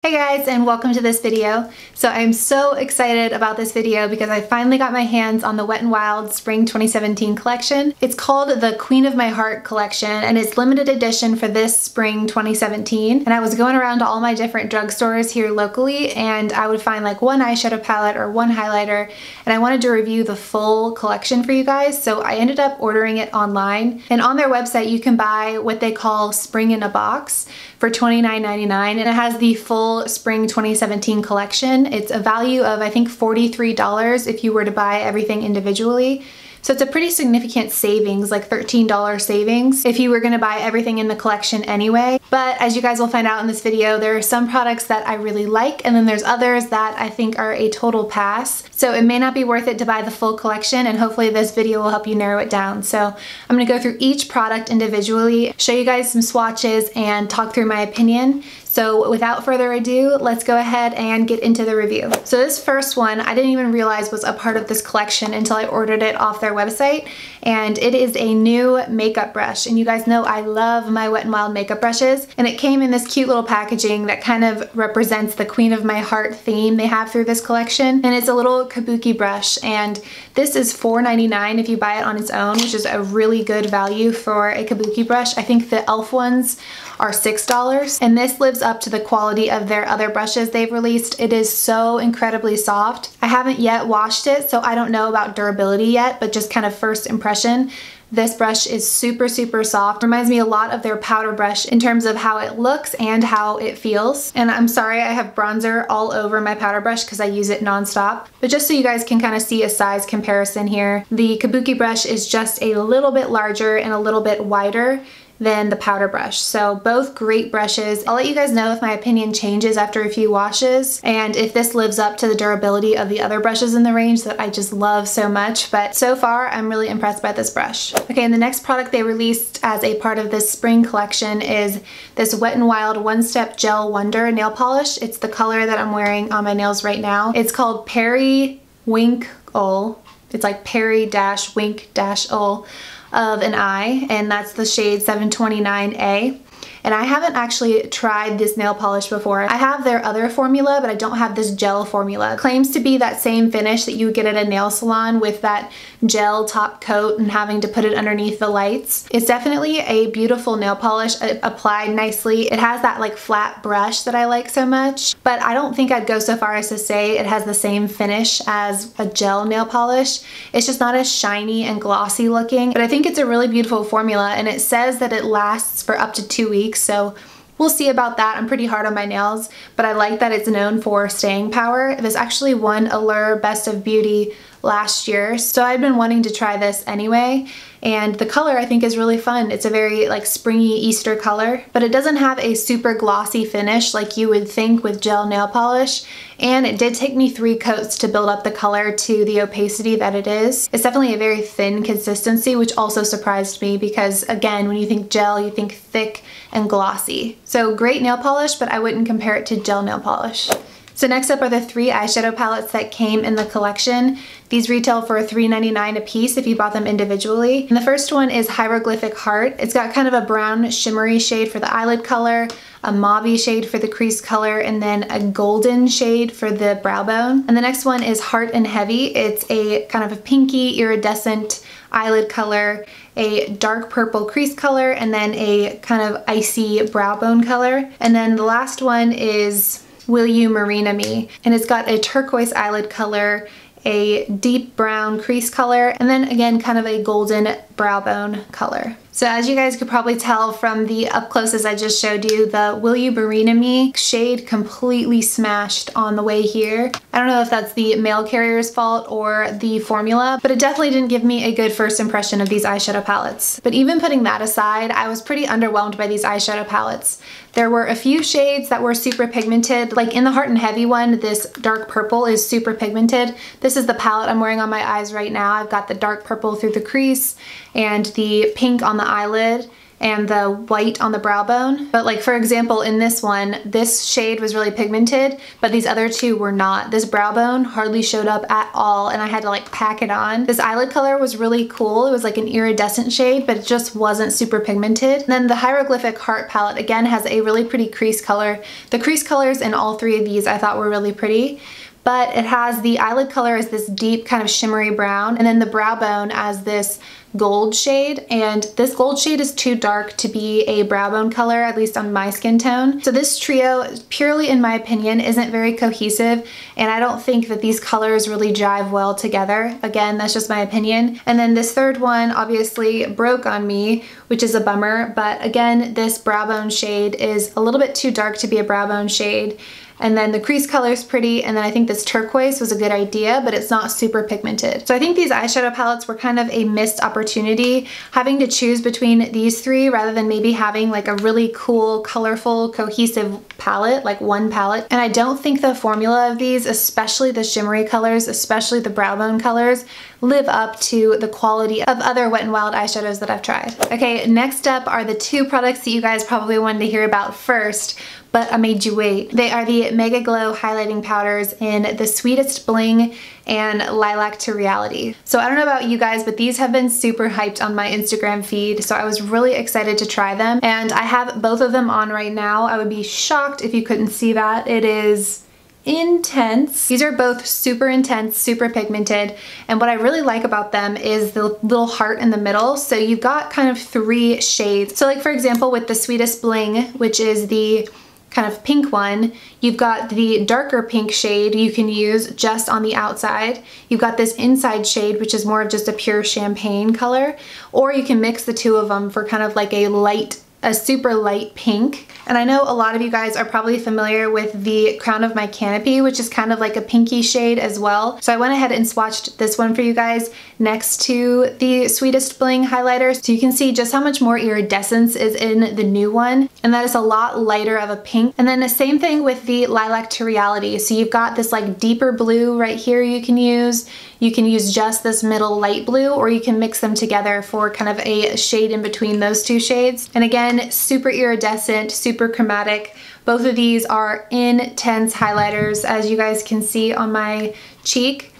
Hey guys, and welcome to this video. So I'm so excited about this video because I finally got my hands on the Wet n Wild Spring 2017 collection. It's called the Queen of My Heart collection and it's limited edition for this spring 2017. And I was going around to all my different drugstores here locally and I would find like one eyeshadow palette or one highlighter, and I wanted to review the full collection for you guys. So I ended up ordering it online, and on their website you can buy what they call Spring in a Box for $29.99, and it has the full Spring 2017 collection. It's a value of I think $43 if you were to buy everything individually. So it's a pretty significant savings, like $13 savings if you were going to buy everything in the collection anyway. But as you guys will find out in this video, there are some products that I really like, and then there's others that I think are a total pass. So it may not be worth it to buy the full collection, and hopefully this video will help you narrow it down. So I'm going to go through each product individually, show you guys some swatches, and talk through my opinion. So without further ado, let's go ahead and get into the review. So this first one, I didn't even realize was a part of this collection until I ordered it off their website, and it is a new makeup brush. And you guys know I love my Wet n Wild makeup brushes, and it came in this cute little packaging that kind of represents the Queen of My Heart theme they have through this collection. And it's a little kabuki brush, and this is $4.99 if you buy it on its own, which is a really good value for a kabuki brush. I think the e.l.f. ones are $6, and this lives up to the quality of their other brushes they've released. It is so incredibly soft. I haven't yet washed it, so I don't know about durability yet, but just kind of first impression, this brush is super soft. Reminds me a lot of their powder brush in terms of how it looks and how it feels. And I'm sorry I have bronzer all over my powder brush because I use it nonstop. But just so you guys can kind of see a size comparison here, the kabuki brush is just a little bit larger and a little bit wider than the powder brush. So both great brushes. I'll let you guys know if my opinion changes after a few washes and if this lives up to the durability of the other brushes in the range that I just love so much. But so far, I'm really impressed by this brush. Okay, and the next product they released as a part of this spring collection is this Wet n Wild One Step Gel Wonder nail polish. It's the color that I'm wearing on my nails right now. It's called Peri-Wink-Ul. It's like Peri-Wink-Ul of an eye, and that's the shade 729A. And I haven't actually tried this nail polish before. I have their other formula, but I don't have this gel formula. It claims to be that same finish that you would get at a nail salon with that gel top coat and having to put it underneath the lights. It's definitely a beautiful nail polish, applied nicely. It has that like flat brush that I like so much, but I don't think I'd go so far as to say it has the same finish as a gel nail polish. It's just not as shiny and glossy looking, but I think it's a really beautiful formula, and it says that it lasts for up to 2 weeks. So we'll see about that. I'm pretty hard on my nails, but I like that it's known for staying power. This actually won Allure Best of Beauty last year, so I've been wanting to try this anyway, and the color I think is really fun. It's a very like springy Easter color, but it doesn't have a super glossy finish like you would think with gel nail polish, and it did take me 3 coats to build up the color to the opacity that it is. It's definitely a very thin consistency, which also surprised me because again, when you think gel, you think thick and glossy. So great nail polish, but I wouldn't compare it to gel nail polish. So next up are the 3 eyeshadow palettes that came in the collection. These retail for $3.99 a piece if you bought them individually. And the first one is Hieroglyphic Heart. It's got kind of a brown shimmery shade for the eyelid color, a mauve shade for the crease color, and then a golden shade for the brow bone. And the next one is Heart and Heavy. It's a kind of a pinky iridescent eyelid color, a dark purple crease color, and then a kind of icy brow bone color. And then the last one is Will You Marina Me, and it's got a turquoise eyelid color, a deep brown crease color, and then again kind of a golden brow bone color. So as you guys could probably tell from the up closes I just showed you, the Will You Marina Me shade completely smashed on the way here. I don't know if that's the mail carrier's fault or the formula, but it definitely didn't give me a good first impression of these eyeshadow palettes. But even putting that aside, I was pretty underwhelmed by these eyeshadow palettes. There were a few shades that were super pigmented, like in the Heart and Heavy one, this dark purple is super pigmented. This is the palette I'm wearing on my eyes right now. I've got the dark purple through the crease and the pink on the eyelid, and the white on the brow bone. But like for example, in this one, this shade was really pigmented, but these other two were not. This brow bone hardly showed up at all, and I had to like pack it on. This eyelid color was really cool. It was like an iridescent shade, but it just wasn't super pigmented. And then the Hieroglyphic Heart palette again has a really pretty crease color. The crease colors in all three of these I thought were really pretty. But it has the eyelid color as this deep kind of shimmery brown, and then the brow bone as this gold shade, and this gold shade is too dark to be a brow bone color, at least on my skin tone. So this trio, purely in my opinion, isn't very cohesive, and I don't think that these colors really jive well together. Again, that's just my opinion. And then this third one obviously broke on me, which is a bummer, but again, this brow bone shade is a little bit too dark to be a brow bone shade. And then the crease color is pretty, and then I think this turquoise was a good idea, but it's not super pigmented. So I think these eyeshadow palettes were kind of a missed opportunity, having to choose between these three rather than maybe having like a really cool, colorful, cohesive palette, like one palette. And I don't think the formula of these, especially the shimmery colors, especially the brow bone colors, live up to the quality of other Wet n Wild eyeshadows that I've tried. Okay, next up are the two products that you guys probably wanted to hear about first, but I made you wait. They are the Mega Glow highlighting powders in the Sweetest Bling and Lilac to Reality. So I don't know about you guys, but these have been super hyped on my Instagram feed, so I was really excited to try them. And I have both of them on right now. I would be shocked if you couldn't see that. It is intense. These are both super intense, super pigmented, and what I really like about them is the little heart in the middle. So you've got kind of three shades. So like for example, with the Sweetest Bling, which is the kind of pink one, you've got the darker pink shade you can use just on the outside. You've got this inside shade, which is more of just a pure champagne color, or you can mix the two of them for kind of like a super light pink. And I know a lot of you guys are probably familiar with the Crown of My Canopy, which is kind of like a pinky shade as well. So I went ahead and swatched this one for you guys next to the Sweetest Bling highlighter, so you can see just how much more iridescence is in the new one, and that is a lot lighter of a pink. And then the same thing with the Lilac to Reality. So you've got this like deeper blue right here you can use. You can use just this middle light blue, or you can mix them together for kind of a shade in between those two shades. And again, super iridescent, super chromatic. Both of these are intense highlighters, as you guys can see on my cheek.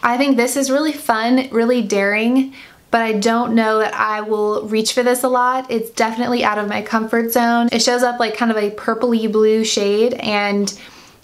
I think this is really fun, really daring, but I don't know that I will reach for this a lot. It's definitely out of my comfort zone. It shows up like kind of a purpley blue shade, and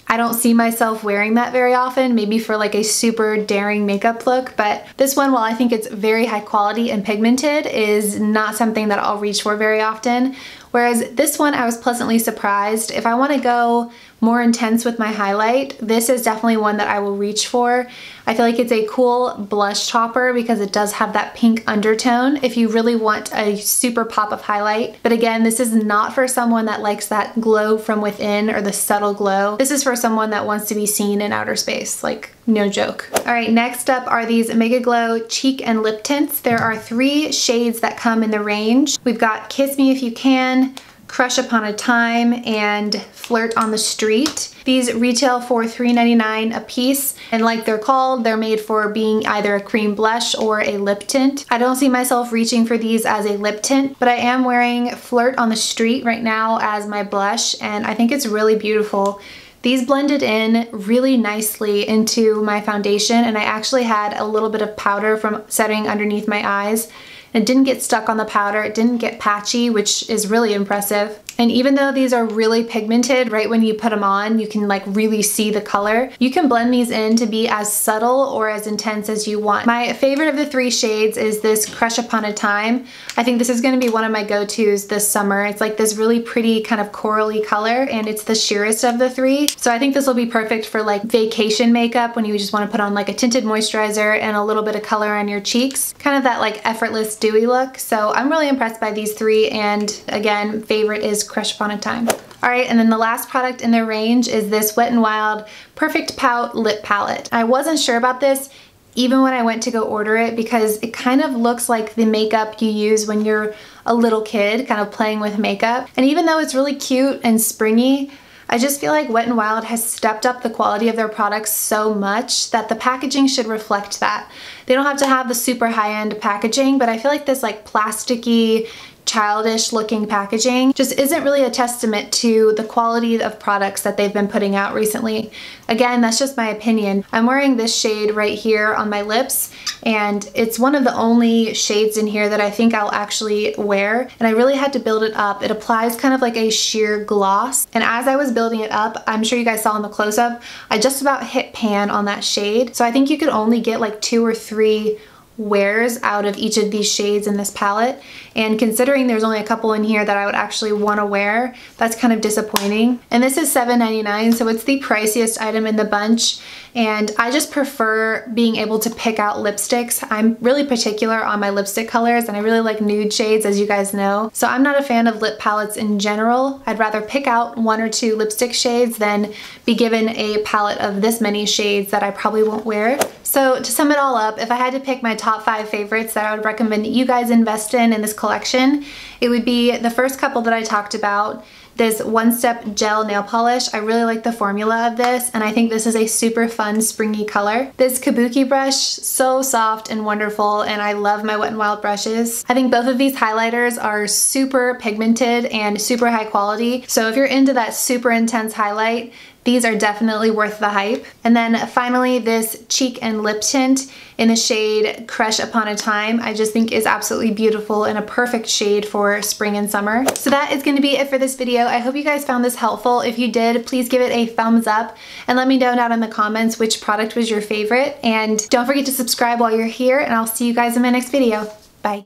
I don't see myself wearing that very often, maybe for like a super daring makeup look, but this one, while I think it's very high quality and pigmented, is not something that I'll reach for very often. Whereas this one, I was pleasantly surprised. If I want to go more intense with my highlight, this is definitely one that I will reach for. I feel like it's a cool blush topper because it does have that pink undertone if you really want a super pop of highlight. But again, this is not for someone that likes that glow from within or the subtle glow. This is for someone that wants to be seen in outer space, like no joke. All right, next up are these Mega Glow cheek and lip tints. There are 3 shades that come in the range. We've got Kiss Me If You Can, Crush Upon a Time, and Flirt on the Street. These retail for $3.99 a piece, and like they're called, they're made for being either a cream blush or a lip tint. I don't see myself reaching for these as a lip tint, but I am wearing Flirt on the Street right now as my blush, and I think it's really beautiful. These blended in really nicely into my foundation, and I actually had a little bit of powder from setting underneath my eyes. It didn't get stuck on the powder, it didn't get patchy, which is really impressive. And even though these are really pigmented, right when you put them on, you can like really see the color. You can blend these in to be as subtle or as intense as you want. My favorite of the 3 shades is this Crush Upon a Time. I think this is gonna be one of my go-tos this summer. It's like this really pretty kind of corally color, and it's the sheerest of the 3. So I think this will be perfect for like vacation makeup when you just wanna put on like a tinted moisturizer and a little bit of color on your cheeks. Kind of that like effortless dewy look. So I'm really impressed by these 3, and again, favorite is Crush Upon a Time. All right, and then the last product in their range is this Wet n Wild Perfect Pout Lip Palette. I wasn't sure about this even when I went to go order it because it kind of looks like the makeup you use when you're a little kid, kind of playing with makeup. And even though it's really cute and springy, I just feel like Wet n Wild has stepped up the quality of their products so much that the packaging should reflect that. They don't have to have the super high-end packaging, but I feel like this like plasticky, childish looking packaging just isn't really a testament to the quality of products that they've been putting out recently. Again, that's just my opinion. I'm wearing this shade right here on my lips, and it's one of the only shades in here that I think I'll actually wear, and I really had to build it up. It applies kind of like a sheer gloss, and as I was building it up, I'm sure you guys saw in the close-up, I just about hit pan on that shade. So I think you could only get like 2 or 3 wears out of each of these shades in this palette, and considering there's only a couple in here that I would actually want to wear, that's kind of disappointing. And this is $7.99, so it's the priciest item in the bunch, and I just prefer being able to pick out lipsticks. I'm really particular on my lipstick colors, and I really like nude shades, as you guys know, so I'm not a fan of lip palettes in general. I'd rather pick out 1 or 2 lipstick shades than be given a palette of this many shades that I probably won't wear. So to sum it all up, if I had to pick my top 5 favorites that I would recommend that you guys invest in this collection, it would be the first couple that I talked about. This One Step Gel Nail Polish. I really like the formula of this, and I think this is a super fun springy color. This Kabuki brush, so soft and wonderful, and I love my Wet n Wild brushes. I think both of these highlighters are super pigmented and super high quality, so if you're into that super intense highlight, these are definitely worth the hype. And then finally, this cheek and lip tint in the shade Crush Upon a Time, I just think is absolutely beautiful and a perfect shade for spring and summer. So that is going to be it for this video. I hope you guys found this helpful. If you did, please give it a thumbs up and let me know down in the comments which product was your favorite. And don't forget to subscribe while you're here, and I'll see you guys in my next video. Bye.